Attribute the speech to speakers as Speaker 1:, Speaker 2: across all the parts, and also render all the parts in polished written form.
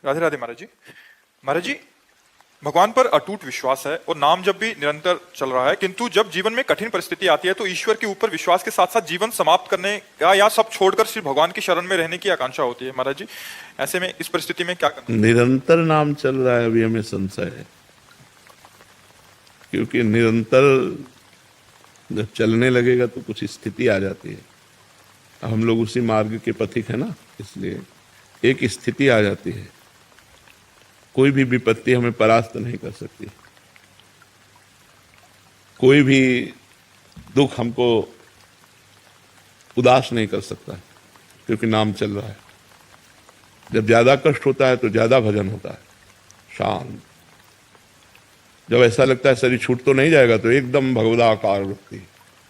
Speaker 1: राधे राधे महाराज जी। महाराज जी, भगवान पर अटूट विश्वास है और नाम जब भी निरंतर चल रहा है, किंतु जब जीवन में कठिन परिस्थिति आती है तो ईश्वर के ऊपर विश्वास के साथ साथ जीवन समाप्त करने या सब छोड़कर सिर्फ भगवान की शरण में रहने की आकांक्षा होती है। महाराज जी, ऐसे में इस परिस्थिति में क्या करना?
Speaker 2: निरंतर नाम चल रहा है, अभी हमें संशय है, क्योंकि निरंतर जब चलने लगेगा तो कुछ स्थिति आ जाती है। हम लोग उसी मार्ग के पथिक है ना, इसलिए एक स्थिति आ जाती है। कोई भी विपत्ति हमें परास्त नहीं कर सकती, कोई भी दुख हमको उदास नहीं कर सकता, क्योंकि नाम चल रहा है। जब ज्यादा कष्ट होता है तो ज्यादा भजन होता है, शांत। जब ऐसा लगता है शरीर छूट तो नहीं जाएगा, तो एकदम भगवदाकार वृत्ति,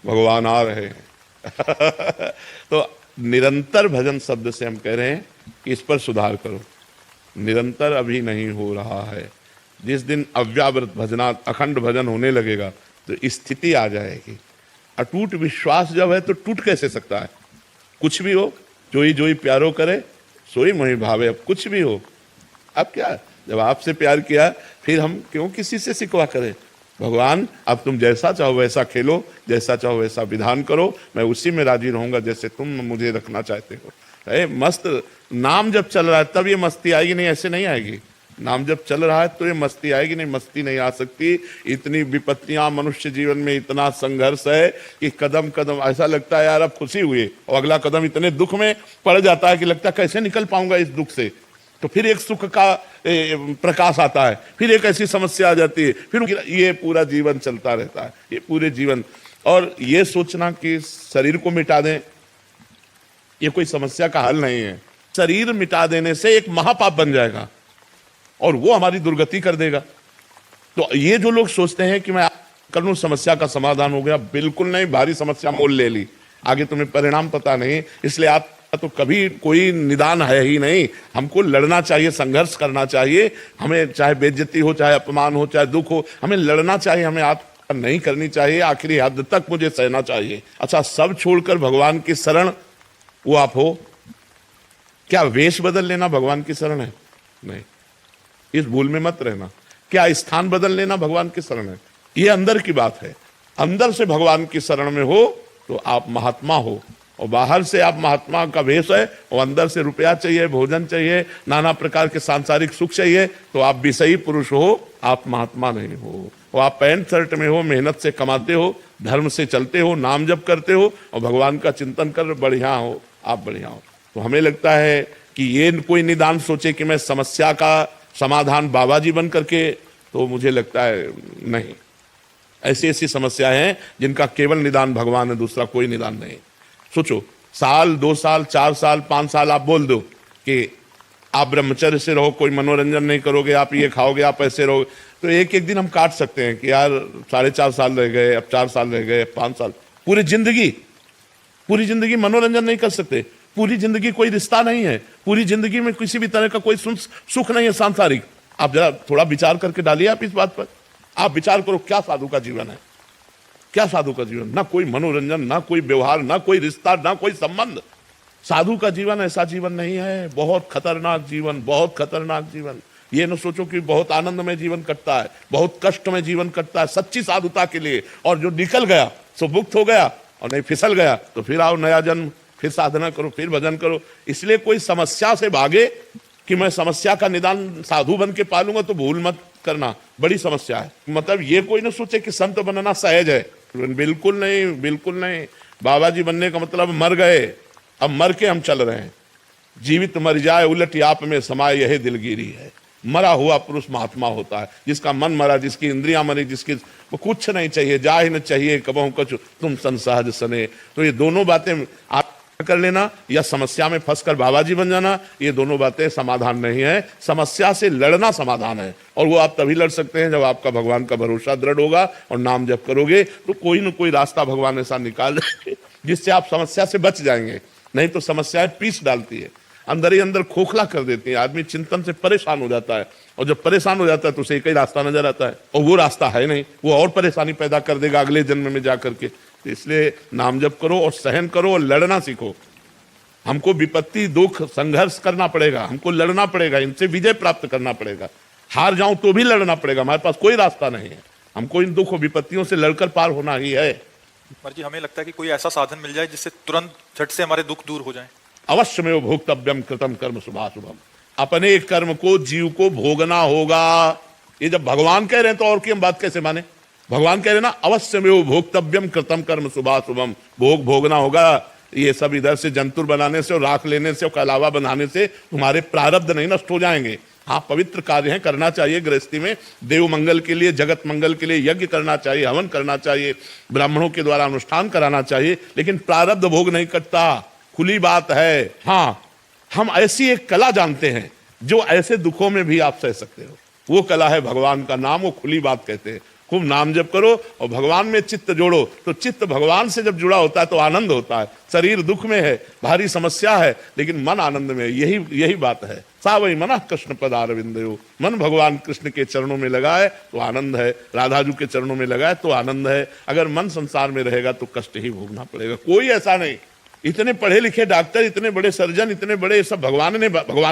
Speaker 2: भगवान आ रहे हैं। तो निरंतर भजन शब्द से हम कह रहे हैं कि इस पर सुधार करो। निरंतर अभी नहीं हो रहा है। जिस दिन अव्यावृत भजना, अखंड भजन होने लगेगा तो स्थिति आ जाएगी। अटूट विश्वास जब है तो टूट कैसे सकता है? कुछ भी हो, जोई जोई प्यारो करे सोई मोहि भावे। अब कुछ भी हो, अब क्या, जब आपसे प्यार किया फिर हम क्यों किसी से सिकवा करें? भगवान, अब तुम जैसा चाहो वैसा खेलो, जैसा चाहो वैसा विधान करो, मैं उसी में राजी रहूंगा जैसे तुम मुझे रखना चाहते हो। मस्त नाम जब चल रहा है तब ये मस्ती आएगी, नहीं ऐसे नहीं आएगी। नाम जब चल रहा है तो ये मस्ती आएगी, नहीं मस्ती नहीं आ सकती। इतनी विपत्तियां मनुष्य जीवन में, इतना संघर्ष है कि कदम कदम ऐसा लगता है यार अब खुशी हुई, और अगला कदम इतने दुख में पड़ जाता है कि लगता है कैसे निकल पाऊंगा इस दुख से। तो फिर एक सुख का प्रकाश आता है, फिर एक ऐसी समस्या आ जाती है, फिर ये पूरा जीवन चलता रहता है, ये पूरे जीवन। और ये सोचना कि शरीर को मिटा दें, ये कोई समस्या का हल नहीं है। शरीर मिटा देने से एक महापाप बन जाएगा और वो हमारी दुर्गति कर देगा। तो ये जो लोग सोचते हैं कि मैं कर लूं समस्या का समाधान हो गया, बिल्कुल नहीं। भारी समस्या मोल ले ली, आगे तुम्हें परिणाम पता नहीं, इसलिए आप तो कभी कोई निदान है ही नहीं। हमको लड़ना चाहिए, संघर्ष करना चाहिए। हमें चाहे बेइज्जती हो, चाहे अपमान हो, चाहे दुख हो, हमें लड़ना चाहिए। हमें आत्महत्या नहीं करनी चाहिए, आखिरी हद तक मुझे सहना चाहिए। अच्छा, सब छोड़कर भगवान की शरण वो आप हो, क्या वेश बदल लेना भगवान की शरण है? नहीं, इस भूल में मत रहना। क्या स्थान बदल लेना भगवान की शरण है? ये अंदर की बात है। अंदर से भगवान की शरण में हो तो आप महात्मा हो, और बाहर से आप महात्मा का वेश है और अंदर से रुपया चाहिए, भोजन चाहिए, नाना प्रकार के सांसारिक सुख चाहिए, तो आप विषयी पुरुष हो, आप महात्मा नहीं हो। और आप पैंट शर्ट में हो, मेहनत से कमाते हो, धर्म से चलते हो, नाम जप करते हो और भगवान का चिंतन कर बढ़िया हो, आप बढ़िया हो। तो हमें लगता है कि ये कोई निदान सोचे कि मैं समस्या का समाधान बाबा जी बन करके, तो मुझे लगता है नहीं। ऐसी ऐसी समस्याएं हैं जिनका केवल निदान भगवान है, दूसरा कोई निदान नहीं। सोचो, साल 2 साल 4 साल 5 साल आप बोल दो कि आप ब्रह्मचर्य से रहो, कोई मनोरंजन नहीं करोगे, आप ये खाओगे, आप ऐसे रहोगे, तो एक एक दिन हम काट सकते हैं कि यार 4.5 साल रह गए, अब 4 साल रह गए, 5 साल। पूरी जिंदगी मनोरंजन नहीं कर सकते, पूरी जिंदगी कोई रिश्ता नहीं है, पूरी जिंदगी में किसी भी तरह का कोई सुख नहीं है सांसारिक। आप जरा थोड़ा विचार करके डालिए आप इस बात पर। आप विचार करो, क्या साधु का जीवन है? क्या साधु का जीवन? ना कोई मनोरंजन, ना कोई व्यवहार, ना कोई रिश्ता, ना कोई संबंध। साधु का जीवन ऐसा जीवन नहीं है। बहुत खतरनाक जीवन, बहुत खतरनाक जीवन। ये न सोचो कि बहुत आनंद में जीवन कटता है, बहुत कष्ट में जीवन कटता है सच्ची साधुता के लिए। और जो निकल गया सो मुक्त हो गया, और नहीं फिसल गया तो फिर आओ नया जन्म, फिर साधना करो, फिर भजन करो। इसलिए कोई समस्या से भागे कि मैं समस्या का निदान साधु बन के पालूंगा, तो भूल मत करना, बड़ी समस्या है। मतलब ये कोई ना सोचे कि संत बनना सहज है, बिल्कुल नहीं, बिल्कुल नहीं। बाबा जी बनने का मतलब मर गए, अब मर के हम चल रहे हैं। जीवित मर जाए उलट आप में समाये यही दिलगिरी है। मरा हुआ पुरुष महात्मा होता है, जिसका मन मरा, जिसकी इंद्रियां मरी, जिसकी वो कुछ नहीं चाहिए, जा ही न चाहिए कबहू कछु तुम संसहज सने। तो ये दोनों बातें आप कर लेना या समस्या में फंसकर बाबा जी बन जाना, ये दोनों बातें समाधान नहीं है। समस्या से लड़ना समाधान है, और वो आप तभी लड़ सकते हैं जब आपका भगवान का भरोसा दृढ़ होगा और नाम जप करोगे, तो कोई न कोई रास्ता भगवान ऐसा निकाल देंगे जिससे आप समस्या से बच जाएंगे। नहीं तो समस्याएं पीस डालती है, अंदर ही अंदर खोखला कर देती है। आदमी चिंतन से परेशान हो जाता है, और जब परेशान हो जाता है तो उसे एक ही रास्ता नजर आता है, और वो रास्ता है नहीं, वो और परेशानी पैदा कर देगा अगले जन्म में जाकर के। तो इसलिए नाम जप करो और सहन करो और लड़ना सीखो। हमको विपत्ति दुख संघर्ष करना पड़ेगा, हमको लड़ना पड़ेगा, इनसे विजय प्राप्त करना पड़ेगा। हार जाऊं तो भी लड़ना पड़ेगा, हमारे पास कोई रास्ता नहीं है, हमको इन दुख और विपत्तियों से लड़कर पार होना ही है।
Speaker 1: कुमार जी, हमें लगता है कि कोई ऐसा साधन मिल जाए जिससे तुरंत झट से हमारे दुख दूर हो जाएं।
Speaker 2: अवश्य में भोक्तव्यम कृतम कर्म शुभाशुभम, अपने कर्म को जीव को भोगना होगा। ये जब भगवान कह रहे हैं तो और की हम बात कैसे माने? भगवान कह रहे हैं ना, अवश्य में भोक्तव्यम कृतम कर्म शुभाशुभम, भोग भोगना होगा। ये सब इधर से जंतुर बनाने से और राख लेने से और कलावा बनाने से तुम्हारे प्रारब्ध नहीं नष्ट हो जाएंगे। हाँ, पवित्र कार्य है, करना चाहिए गृहस्थी में, देव मंगल के लिए, जगत मंगल के लिए यज्ञ करना चाहिए, हवन करना चाहिए, ब्राह्मणों के द्वारा अनुष्ठान कराना चाहिए, लेकिन प्रारब्ध भोग नहीं कटता, खुली बात है। हाँ, हम ऐसी एक कला जानते हैं जो ऐसे दुखों में भी आप सह सकते हो। वो कला है भगवान का नाम, वो खुली बात कहते हैं। खूब नाम जप करो और भगवान में चित्त जोड़ो, तो चित्त भगवान से जब जुड़ा होता है तो आनंद होता है। शरीर दुख में है, भारी समस्या है, लेकिन मन आनंद में है। यही बात है। सा वही मन कृष्ण पदारविंदयो, मन भगवान कृष्ण के चरणों में लगा है तो आनंद है, राधाजू के चरणों में लगा है तो आनंद है। अगर मन संसार में रहेगा तो कष्ट ही भोगना पड़ेगा। कोई ऐसा नहीं, इतने पढ़े लिखे डॉक्टर, इतने बड़े सर्जन, इतने बड़े सब भगवान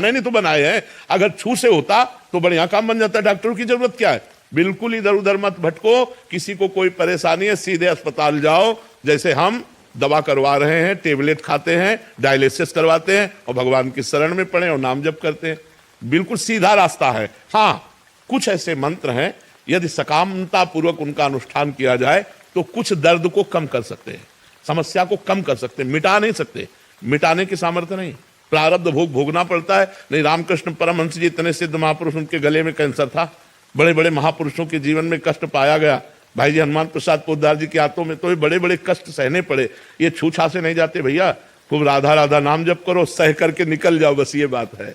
Speaker 2: ने तो बनाए हैं। अगर छू से होता तो बढ़िया काम बन जाता है। डॉक्टरों की जरूरत क्या है? बिल्कुल इधर उधर मत भटको, किसी को कोई परेशानी है सीधे अस्पताल जाओ। जैसे हम दवा करवा रहे हैं, टेबलेट खाते हैं, डायलिसिस करवाते हैं और भगवान की शरण में पड़े और नाम जप करते हैं। बिल्कुल सीधा रास्ता है। हाँ, कुछ ऐसे मंत्र हैं, यदि सकामता पूर्वक उनका अनुष्ठान किया जाए तो कुछ दर्द को कम कर सकते हैं, समस्या को कम कर सकते हैं, मिटा नहीं सकते, मिटाने की सामर्थ्य नहीं। प्रारब्ध भोग भोगना पड़ता है। नहीं, रामकृष्ण परमहंस जी इतने सिद्ध महापुरुष, उनके गले में कैंसर था। बड़े बड़े महापुरुषों के जीवन में कष्ट पाया गया। भाई जी हनुमान प्रसाद पोद्दार जी के हाथों में तो ये बड़े बड़े कष्ट सहने पड़े। ये छूछा से नहीं जाते भैया। खूब राधा राधा नाम जप करो, सह करके निकल जाओ, बस ये बात है।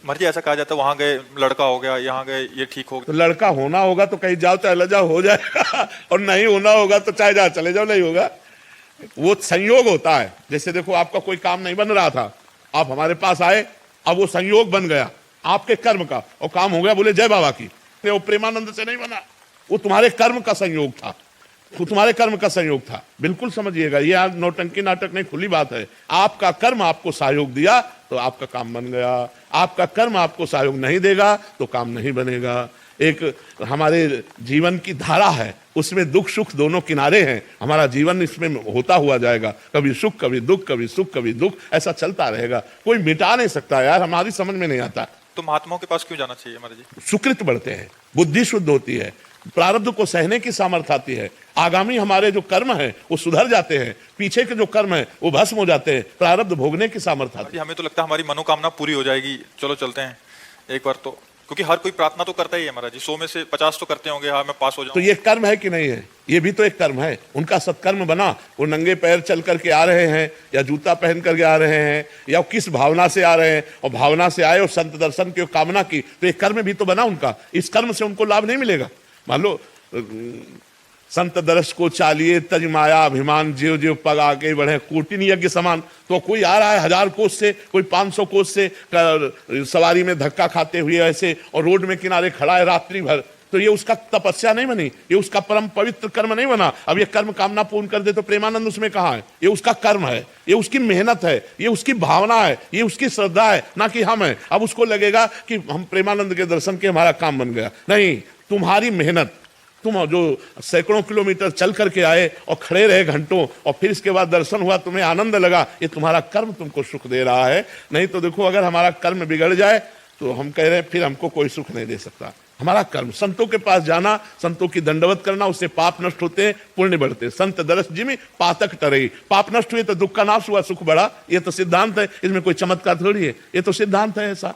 Speaker 1: मर्जी ऐसा कहा जाता है, वहां गए लड़का हो गया, यहाँ गए ये ठीक हो गया।
Speaker 2: तो लड़का होना होगा तो कहीं जाओ चाहे जाओ, हो जाएगा। और नहीं होना होगा तो चाहे जाओ चले जाओ, नहीं होगा। वो संयोग होता है। जैसे देखो, आपका कोई काम नहीं बन रहा था, आप हमारे पास आए, अब वो संयोग बन गया आपके कर्म का और काम हो गया। बोले जय बाबा की। वो प्रेमानंद से नहीं बना, वो तुम्हारे कर्म का संयोग था, वो तुम्हारे कर्म का संयोग था। बिल्कुल समझिएगा, ये आज नौटंकी नाटक नहीं, खुली बात है। आपका कर्म आपको सहयोग दिया तो आपका काम बन गया, आपका कर्म आपको सहयोग नहीं देगा तो काम नहीं बनेगा। एक हमारे जीवन की धारा है, उसमें दुख सुख दोनों किनारे हैं। हमारा जीवन इसमें होता हुआ जाएगा, कभी सुख कभी दुख, कभी सुख कभी दुख, ऐसा चलता रहेगा। कोई मिटा नहीं सकता यार, हमारी समझ में नहीं आता।
Speaker 1: तो महात्माओं के पास क्यों जाना चाहिए महाराज जी?
Speaker 2: सुकृत बढ़ते हैं, बुद्धि शुद्ध होती है, प्रारब्ध को सहने की सामर्थ्य आती है। आगामी हमारे जो कर्म है वो सुधर जाते हैं, पीछे के जो कर्म है वो भस्म हो जाते हैं, प्रारब्ध भोगने की सामर्थ्य आती है।
Speaker 1: हमें तो लगता है हमारी मनोकामना पूरी हो जाएगी, चलो चलते हैं एक बार तो, क्योंकि हर कोई प्रार्थना तो करता ही है महाराज जी। 100 में से 50 तो करते होंगे, हाँ मैं पास हो जाऊं।
Speaker 2: तो ये कर्म है कि नहीं है? ये भी तो एक कर्म है। उनका सत्कर्म बना, वो नंगे पैर चल करके आ रहे हैं या जूता पहन करके आ रहे हैं या किस भावना से आ रहे हैं, और भावना से आए और संत दर्शन की कामना की, तो एक कर्म भी तो बना उनका। इस कर्म से उनको लाभ नहीं मिलेगा। मान लो संत दर्श को चालिए तज माया अभिमान, जीव जीव पग आगे बढ़े कोटिन यज्ञ समान। तो कोई आ रहा है 1000 कोस से, कोई 500 कोस से सवारी में धक्का खाते हुए ऐसे, और रोड में किनारे खड़ा है रात्रि भर, तो ये उसका तपस्या नहीं बनी, ये उसका परम पवित्र कर्म नहीं बना। अब ये कर्म कामना पूर्ण कर दे तो प्रेमानंद उसमें कहाँ है? ये उसका कर्म है, ये उसकी मेहनत है, ये उसकी भावना है, ये उसकी श्रद्धा है, ना कि हम है। अब उसको लगेगा कि हम प्रेमानंद के दर्शन के हमारा काम बन गया। नहीं, तुम्हारी मेहनत, तुम जो सैकड़ों किलोमीटर चल करके आए और खड़े रहे घंटों, और फिर इसके बाद दर्शन हुआ, तुम्हें आनंद लगा, ये तुम्हारा कर्म तुमको सुख दे रहा है। नहीं तो देखो, अगर हमारा कर्म बिगड़ जाए तो हम कह रहे हैं फिर हमको कोई सुख नहीं दे सकता। हमारा कर्म, संतों के पास जाना, संतों की दंडवत करना, उससे पाप नष्ट होते हैं, पुण्य बढ़ते हैं। संत दरस जिमि पातक टरे, पाप नष्ट हुए तो दुख का नाश हुआ, सुख बढ़ा। ये तो सिद्धांत है, इसमें कोई चमत्कार थोड़ी है, ये तो सिद्धांत है ऐसा।